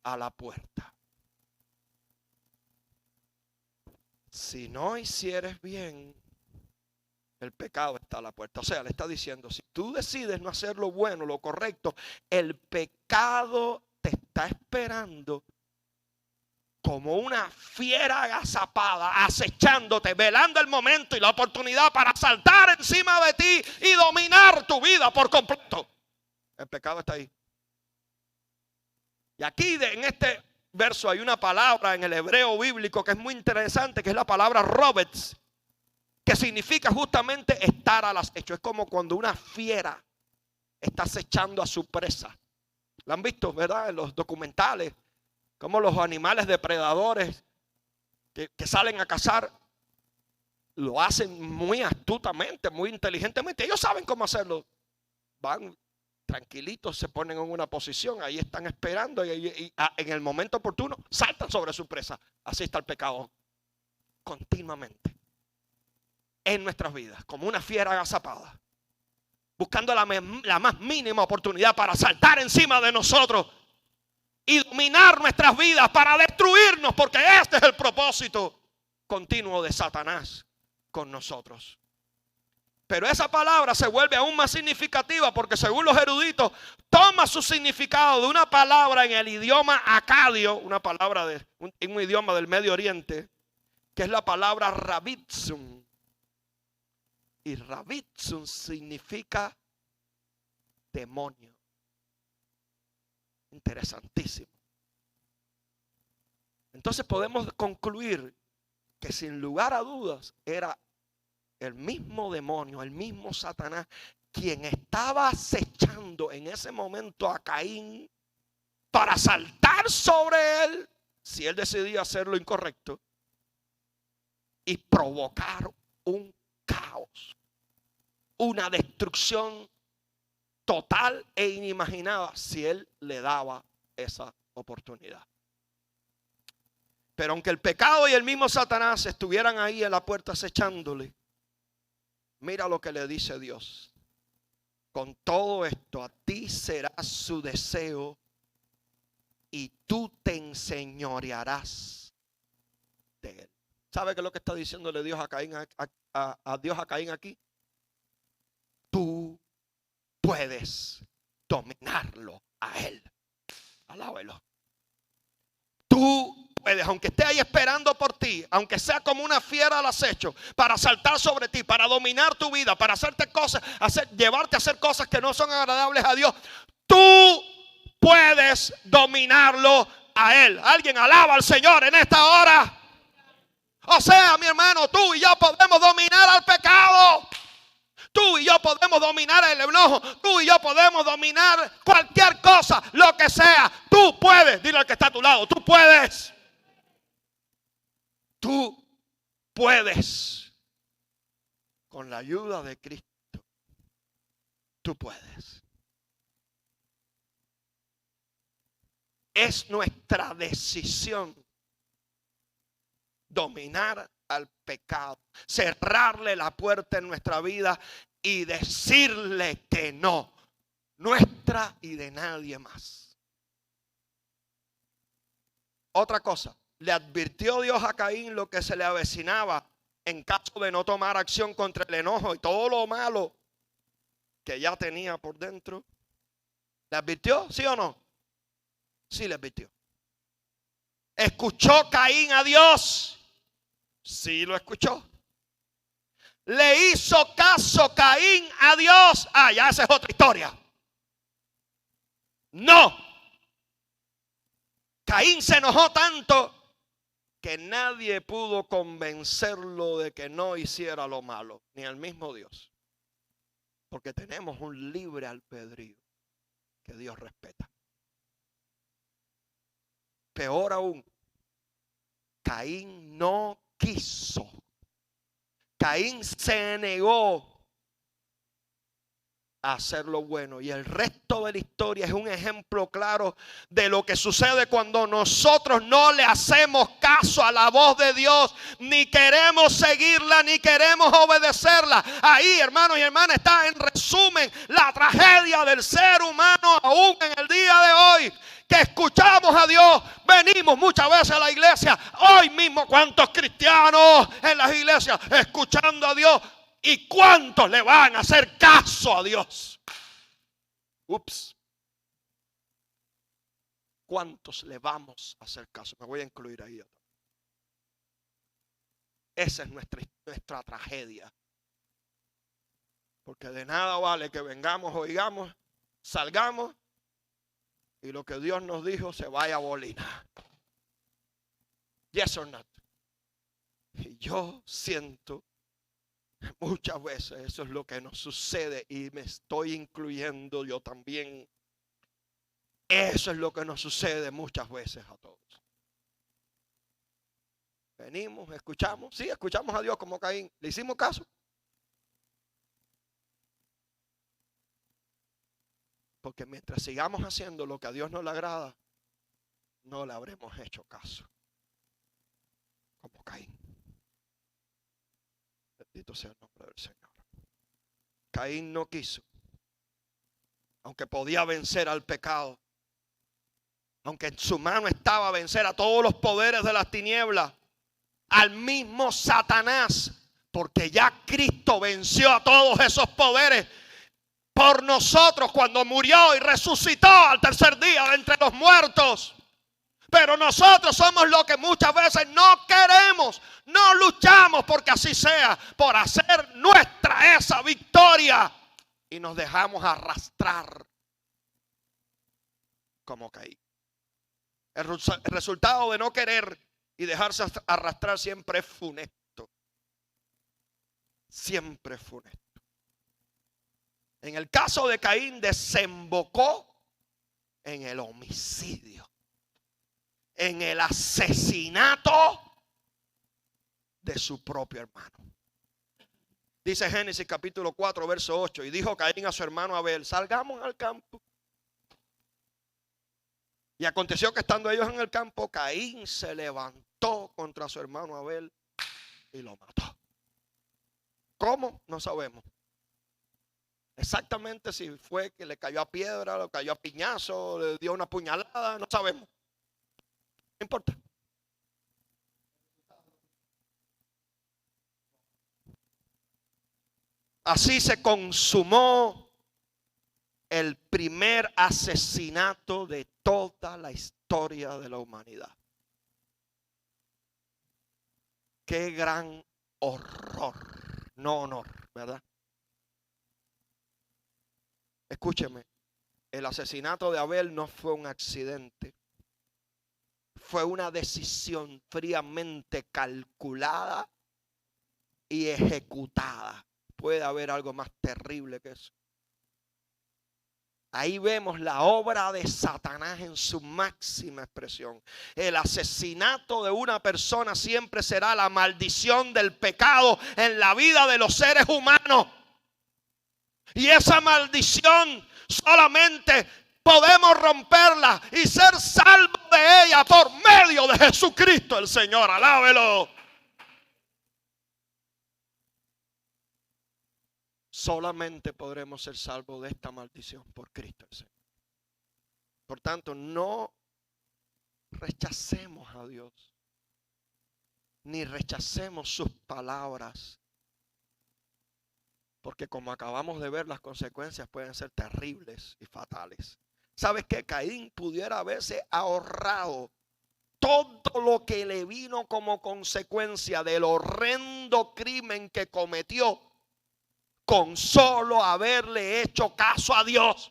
[SPEAKER 1] a la puerta. Si no hicieres bien, el pecado está a la puerta. O sea, le está diciendo, si tú decides no hacer lo bueno, lo correcto, el pecado te está esperando como una fiera agazapada, acechándote, velando el momento y la oportunidad para saltar encima de ti y dominar tu vida por completo. El pecado está ahí. Y aquí en este verso hay una palabra en el hebreo bíblico que es muy interesante, que es la palabra robots, que significa justamente estar al acecho. Es como cuando una fiera está acechando a su presa. ¿La han visto, verdad? En los documentales, como los animales depredadores que salen a cazar, lo hacen muy astutamente, muy inteligentemente. Ellos saben cómo hacerlo. Van tranquilitos, se ponen en una posición, ahí están esperando y en el momento oportuno saltan sobre su presa. Así está el pecado continuamente en nuestras vidas, como una fiera agazapada, buscando la más mínima oportunidad para saltar encima de nosotros y dominar nuestras vidas, para destruirnos, porque este es el propósito continuo de Satanás con nosotros. Pero esa palabra se vuelve aún más significativa porque, según los eruditos, toma su significado de una palabra en el idioma acadio, una palabra en un idioma del Medio Oriente, que es la palabra rabitzum. Y rabitzum significa demonio. Interesantísimo. Entonces podemos concluir que sin lugar a dudas era el mismo demonio, el mismo Satanás, quien estaba acechando en ese momento a Caín para saltar sobre él, si él decidía hacer lo incorrecto, y provocar un caos, una destrucción total e inimaginada si él le daba esa oportunidad. Pero aunque el pecado y el mismo Satanás estuvieran ahí en la puerta acechándole, mira lo que le dice Dios. Con todo esto a ti será su deseo y tú te enseñorearás de él. ¿Sabe qué es lo que está diciéndole Dios a Caín, a Dios a Caín aquí? Tú puedes dominarlo a él. Alábelo. Tú puedes, aunque esté ahí esperando por ti, aunque sea como una fiera al acecho, para saltar sobre ti, para dominar tu vida, para hacerte cosas, llevarte a hacer cosas que no son agradables a Dios, tú puedes dominarlo a él. Alguien alaba al Señor en esta hora. O sea, mi hermano, tú y yo podemos dominar al pecado. Tú y yo podemos dominar el enojo. Tú y yo podemos dominar cualquier cosa, lo que sea. Tú puedes. Dile al que está a tu lado, tú puedes. Tú puedes. Con la ayuda de Cristo, tú puedes. Es nuestra decisión dominar al pecado, cerrarle la puerta en nuestra vida y decirle que no, nuestra y de nadie más. Otra cosa, le advirtió Dios a Caín lo que se le avecinaba en caso de no tomar acción contra el enojo y todo lo malo que ya tenía por dentro. ¿Le advirtió? ¿Sí o no? Sí, le advirtió. ¿Escuchó Caín a Dios? Sí, lo escuchó. ¿Le hizo caso Caín a Dios? Ah, ya esa es otra historia. No. Caín se enojó tanto que nadie pudo convencerlo de que no hiciera lo malo, ni el mismo Dios. Porque tenemos un libre albedrío que Dios respeta. Peor aún, Caín no quiso. Caín se negó a hacer lo bueno. Y el resto de la historia es un ejemplo claro de lo que sucede cuando nosotros no le hacemos caso a la voz de Dios, ni queremos seguirla, ni queremos obedecerla. Ahí, hermanos y hermanas, está en resumen la tragedia del ser humano aún en el día de hoy. Que escuchamos a Dios, venimos muchas veces a la iglesia. Hoy mismo, ¿cuántos cristianos en las iglesias escuchando a Dios? ¿Y cuántos le van a hacer caso a Dios? Ups. ¿Cuántos le vamos a hacer caso? Me voy a incluir ahí. Esa es nuestra tragedia. Porque de nada vale que vengamos, oigamos, salgamos y lo que Dios nos dijo se vaya a bolina. Yes or not. Y yo siento muchas veces eso es lo que nos sucede y me estoy incluyendo yo también. Eso es lo que nos sucede muchas veces a todos. Venimos, escuchamos, sí, escuchamos a Dios como Caín. ¿Le hicimos caso? Porque mientras sigamos haciendo lo que a Dios no le agrada, no le habremos hecho caso. Como Caín. Bendito sea el nombre del Señor. Caín no quiso. Aunque podía vencer al pecado. Aunque en su mano estaba vencer a todos los poderes de las tinieblas. Al mismo Satanás. Porque ya Cristo venció a todos esos poderes por nosotros cuando murió y resucitó al tercer día de entre los muertos. Pero nosotros somos lo que muchas veces no queremos, no luchamos porque así sea, por hacer nuestra esa victoria. Y nos dejamos arrastrar como Caín. El resultado de no querer y dejarse arrastrar siempre es funesto. Siempre es funesto. En el caso de Caín desembocó en el homicidio, en el asesinato de su propio hermano. Dice Génesis capítulo 4 verso 8, y dijo Caín a su hermano Abel, salgamos al campo. Y aconteció que estando ellos en el campo, Caín se levantó contra su hermano Abel y lo mató. ¿Cómo? No sabemos. Exactamente si fue que le cayó a piedra, le cayó a piñazo, le dio una puñalada, no sabemos. No importa. Así se consumó el primer asesinato de toda la historia de la humanidad. Qué gran horror, no honor, ¿verdad? Escúcheme, el asesinato de Abel no fue un accidente. Fue una decisión fríamente calculada y ejecutada. Puede haber algo más terrible que eso. Ahí vemos la obra de Satanás en su máxima expresión. El asesinato de una persona siempre será la maldición del pecado en la vida de los seres humanos. Y esa maldición solamente podemos romperla y ser salvos de ella por medio de Jesucristo el Señor. Alábelo. Solamente podremos ser salvos de esta maldición por Cristo el Señor. Por tanto, no rechacemos a Dios, ni rechacemos sus palabras, porque como acabamos de ver, las consecuencias pueden ser terribles y fatales. ¿Sabes qué? Caín pudiera haberse ahorrado todo lo que le vino como consecuencia del horrendo crimen que cometió, con solo haberle hecho caso a Dios,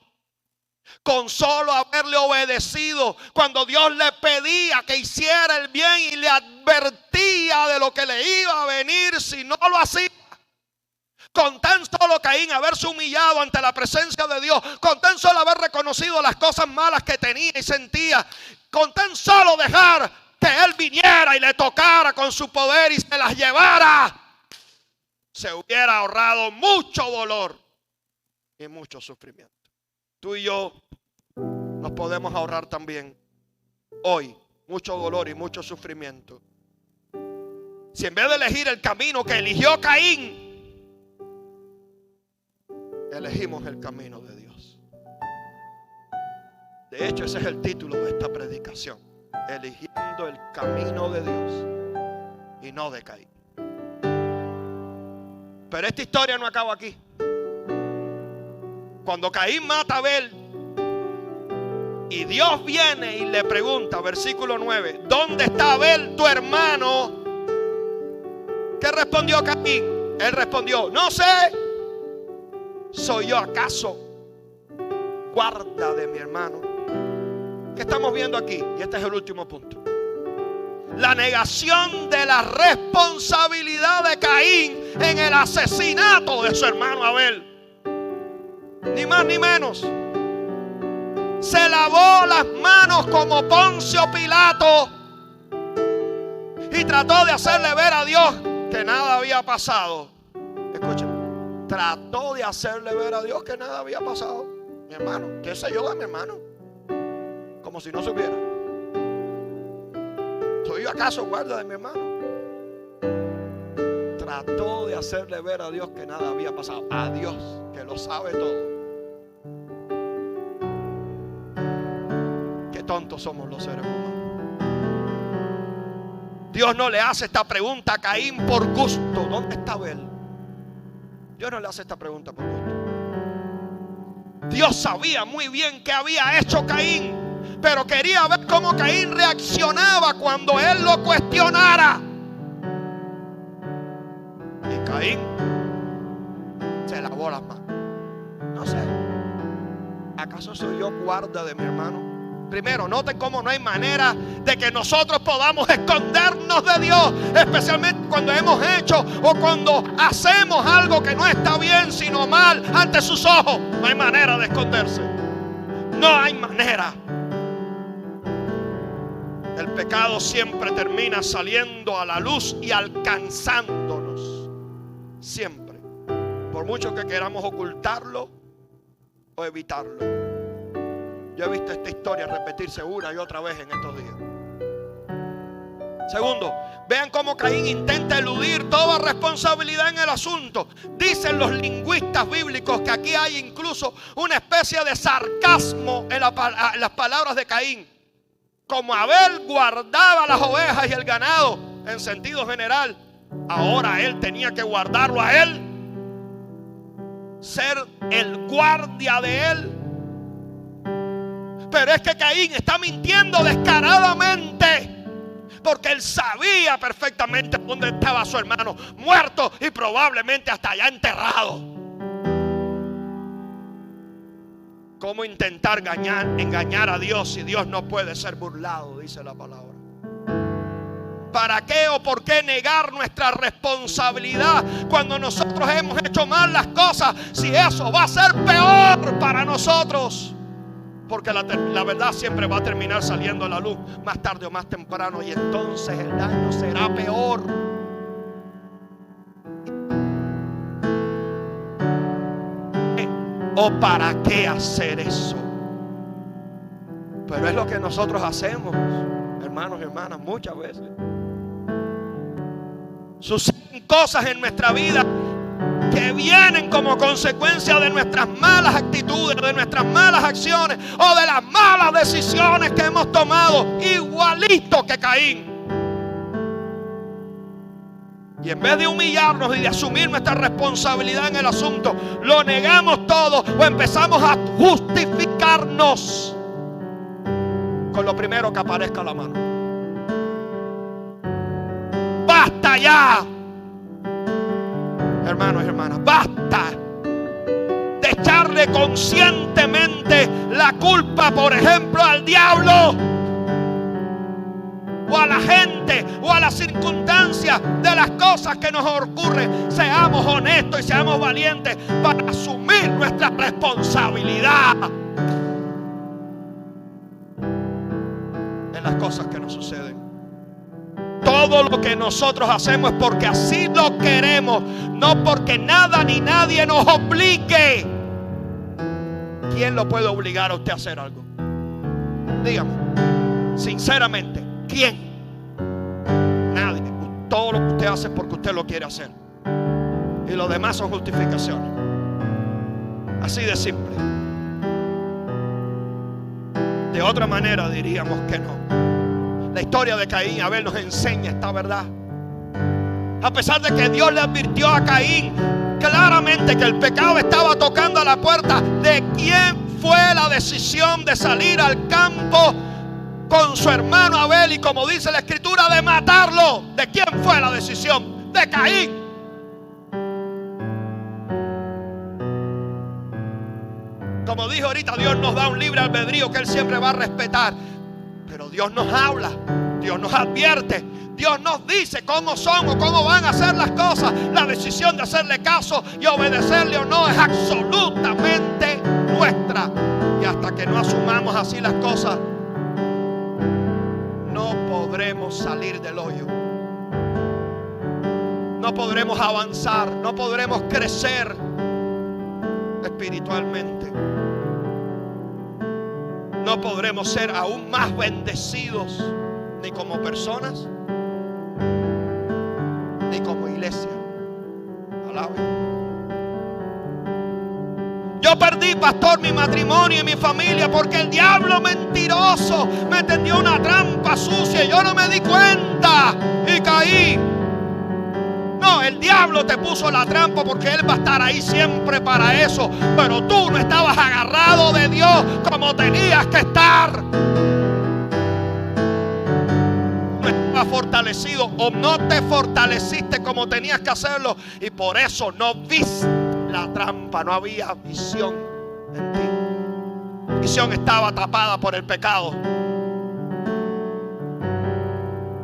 [SPEAKER 1] con solo haberle obedecido cuando Dios le pedía que hiciera el bien y le advertía de lo que le iba a venir si no lo hacía. Con tan solo Caín haberse humillado ante la presencia de Dios, con tan solo haber reconocido las cosas malas que tenía y sentía, con tan solo dejar que Él viniera y le tocara con su poder y se las llevara, se hubiera ahorrado mucho dolor y mucho sufrimiento. Tú y yo nos podemos ahorrar también hoy mucho dolor y mucho sufrimiento si en vez de elegir el camino que eligió Caín, elegimos el camino de Dios. De hecho, ese es el título de esta predicación: eligiendo el camino de Dios y no de Caín. Pero esta historia no acaba aquí. Cuando Caín mata a Abel y Dios viene y le pregunta, versículo 9, ¿dónde está Abel tu hermano? ¿Qué respondió Caín? Él respondió, no sé. ¿Soy yo acaso guarda de mi hermano? ¿Qué estamos viendo aquí? Y este es el último punto. La negación de la responsabilidad de Caín en el asesinato de su hermano Abel. Ni más ni menos. Se lavó las manos como Poncio Pilato y trató de hacerle ver a Dios que nada había pasado. Escuchen, trató de hacerle ver a Dios que nada había pasado. Mi hermano, ¿qué sé yo de mi hermano? Como si no supiera. ¿Soy yo acaso guarda de mi hermano? Trató de hacerle ver a Dios que nada había pasado. A Dios, que lo sabe todo. Qué tontos somos los seres humanos. Dios no le hace esta pregunta a Caín por gusto. ¿Dónde está Abel? Dios no le hace esta pregunta por gusto. Dios sabía muy bien qué había hecho Caín, pero quería ver cómo Caín reaccionaba cuando él lo cuestionara. Y Caín se lavó las manos. No sé, ¿acaso soy yo guarda de mi hermano? Primero, noten cómo no hay manera de que nosotros podamos escondernos de Dios, especialmente cuando hemos hecho o cuando hacemos algo que no está bien, sino mal ante sus ojos. No hay manera de esconderse. No hay manera. El pecado siempre termina saliendo a la luz y alcanzándonos. Siempre. Por mucho que queramos ocultarlo o evitarlo. Yo he visto esta historia repetirse una y otra vez en estos días. Segundo, vean cómo Caín intenta eludir toda responsabilidad en el asunto. Dicen los lingüistas bíblicos que aquí hay incluso una especie de sarcasmo en las palabras de Caín. Como Abel guardaba las ovejas y el ganado en sentido general, ahora él tenía que guardarlo a él, ser el guardia de él. Pero es que Caín está mintiendo descaradamente, porque él sabía perfectamente dónde estaba su hermano, muerto y probablemente hasta allá enterrado. ¿Cómo intentar engañar a Dios si Dios no puede ser burlado? Dice la palabra. ¿Para qué o por qué negar nuestra responsabilidad cuando nosotros hemos hecho mal las cosas? Si eso va a ser peor para nosotros. Porque la verdad siempre va a terminar saliendo a la luz, más tarde o más temprano, y entonces el daño será peor. ¿O para qué hacer eso? Pero es lo que nosotros hacemos, hermanos y hermanas, muchas veces. Suceden cosas en nuestra vida que vienen como consecuencia de nuestras malas actitudes, de nuestras malas acciones o de las malas decisiones que hemos tomado, igualito que Caín. Y en vez de humillarnos y de asumir nuestra responsabilidad en el asunto, lo negamos todo o empezamos a justificarnos con lo primero que aparezca a la mano. ¡Basta ya! Hermanos y hermanas, basta de echarle conscientemente la culpa, por ejemplo, al diablo, o a la gente, o a las circunstancias de las cosas que nos ocurren. Seamos honestos y seamos valientes para asumir nuestra responsabilidad en las cosas que nos suceden. Todo lo que nosotros hacemos es porque así lo queremos, no porque nada ni nadie nos obligue. ¿Quién lo puede obligar a usted a hacer algo? Dígame, sinceramente, ¿quién? Nadie. Todo lo que usted hace es porque usted lo quiere hacer. Y lo demás son justificaciones. Así de simple. De otra manera diríamos que no. La historia de Caín y Abel nos enseña esta verdad. A pesar de que Dios le advirtió a Caín claramente que el pecado estaba tocando a la puerta, ¿de quién fue la decisión de salir al campo con su hermano Abel? Y como dice la escritura, de matarlo. ¿De quién fue la decisión? De Caín. Como dije ahorita, Dios nos da un libre albedrío que Él siempre va a respetar. Pero Dios nos habla, Dios nos advierte, Dios nos dice cómo son o cómo van a ser las cosas. La decisión de hacerle caso y obedecerle o no es absolutamente nuestra. Y hasta que no asumamos así las cosas, no podremos salir del hoyo. No podremos avanzar, no podremos crecer espiritualmente. No podremos ser aún más bendecidos, ni como personas, ni como iglesia. Alabe. Yo perdí, pastor, mi matrimonio y mi familia porque el diablo mentiroso me tendió una trampa sucia y yo no me di cuenta y caí. No, el diablo te puso la trampa porque él va a estar ahí siempre para eso. Pero tú no estabas agarrado de Dios como tenías que estar. No estabas fortalecido o no te fortaleciste como tenías que hacerlo. Y por eso no viste la trampa, no había visión en ti. La visión estaba tapada por el pecado.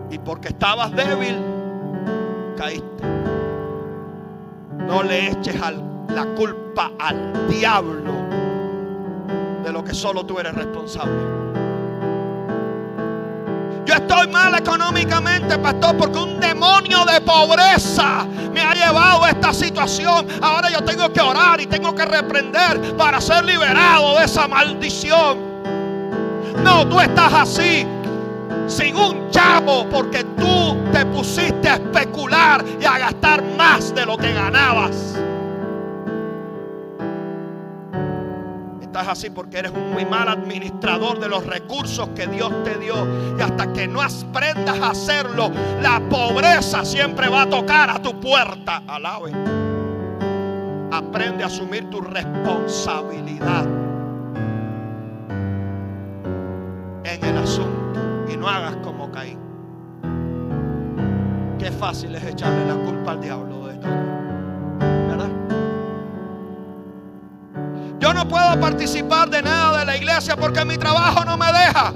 [SPEAKER 1] Y porque estabas débil, caíste. No le eches la culpa al diablo de lo que solo tú eres responsable. Yo estoy mal económicamente, pastor, porque un demonio de pobreza me ha llevado a esta situación. Ahora yo tengo que orar y tengo que reprender para ser liberado de esa maldición. No, tú estás así, sin un chavo, porque tú te pusiste a especular y a gastar más de lo que ganabas. Estás así porque eres un muy mal administrador de los recursos que Dios te dio. Y hasta que no aprendas a hacerlo, la pobreza siempre va a tocar a tu puerta. Alabe. Aprende a asumir tu responsabilidad en el asunto. Y no hagas como Caín. Qué fácil es echarle la culpa al diablo de todo, ¿verdad? Yo no puedo participar de nada de la iglesia porque mi trabajo no me deja.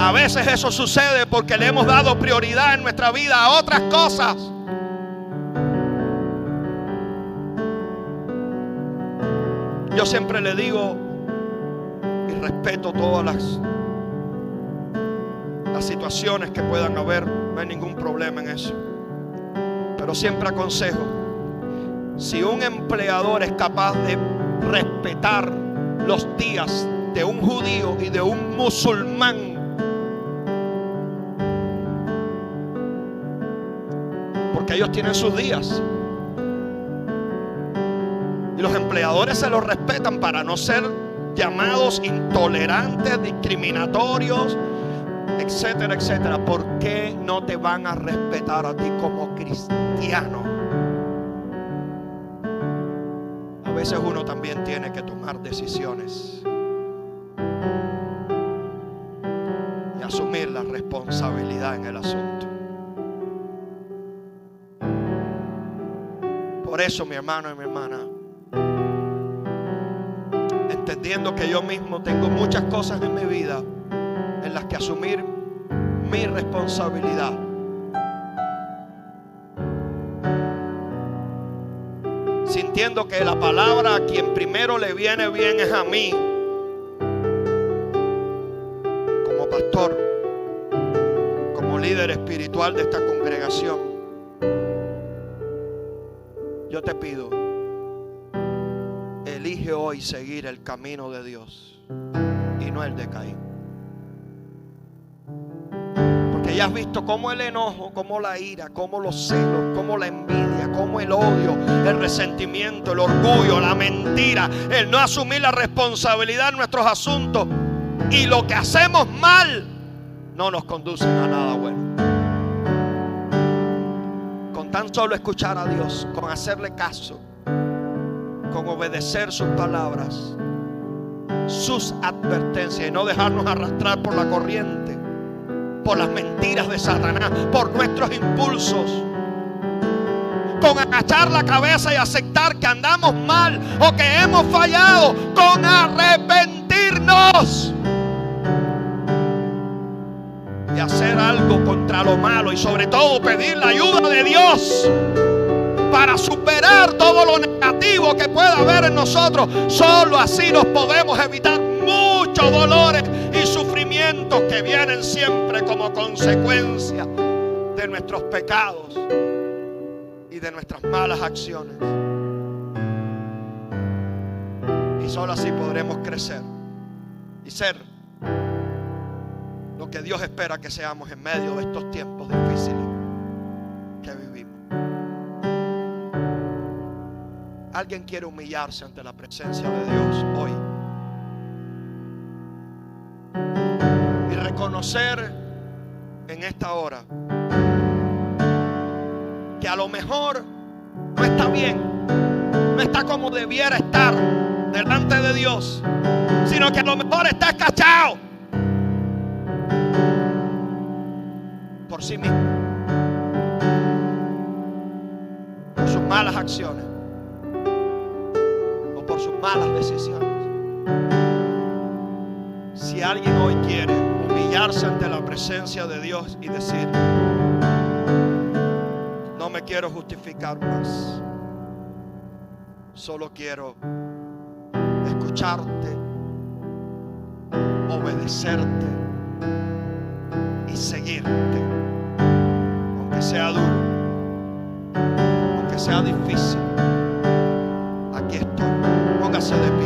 [SPEAKER 1] A veces eso sucede porque le hemos dado prioridad en nuestra vida a otras cosas. Yo siempre le digo y respeto todas las situaciones que puedan haber, no hay ningún problema en eso. Pero siempre aconsejo, si un empleador es capaz de respetar los días de un judío y de un musulmán, porque ellos tienen sus días y los empleadores se los respetan para no ser llamados intolerantes, discriminatorios, etcétera, etcétera. ¿Por qué no te van a respetar a ti como cristiano? A veces uno también tiene que tomar decisiones y asumir la responsabilidad en el asunto. Por eso, mi hermano y mi hermana, entendiendo que yo mismo tengo muchas cosas en mi vida en las que asumir mi responsabilidad, sintiendo que la palabra a quien primero le viene bien es a mí, como pastor, como líder espiritual de esta congregación, yo te pido, elige hoy seguir el camino de Dios y no el de Caín. Porque ya has visto cómo el enojo, cómo la ira, cómo los celos, cómo la envidia, cómo el odio, el resentimiento, el orgullo, la mentira, el no asumir la responsabilidad en nuestros asuntos y lo que hacemos mal no nos conducen a nada bueno. Con tan solo escuchar a Dios, con hacerle caso, con obedecer sus palabras, sus advertencias y no dejarnos arrastrar por la corriente, por las mentiras de Satanás, por nuestros impulsos, con agachar la cabeza y aceptar que andamos mal o que hemos fallado, con arrepentirnos y hacer algo contra lo malo y sobre todo pedir la ayuda de Dios para superar todo lo negativo que pueda haber en nosotros. Solo así nos podemos evitar muchos dolores y sufrimientos que vienen siempre como consecuencia de nuestros pecados y de nuestras malas acciones. Y solo así podremos crecer y ser lo que Dios espera que seamos en medio de estos tiempos difíciles que vivimos. Alguien quiere humillarse ante la presencia de Dios hoy y reconocer en esta hora que a lo mejor no está bien, no está como debiera estar delante de Dios, sino que a lo mejor está escachado por sí mismo, por sus malas acciones, por sus malas decisiones. Si alguien hoy quiere humillarse ante la presencia de Dios y decir: no me quiero justificar más, solo quiero escucharte, obedecerte y seguirte, aunque sea duro, aunque sea difícil, aquí estoy. Póngase de pie.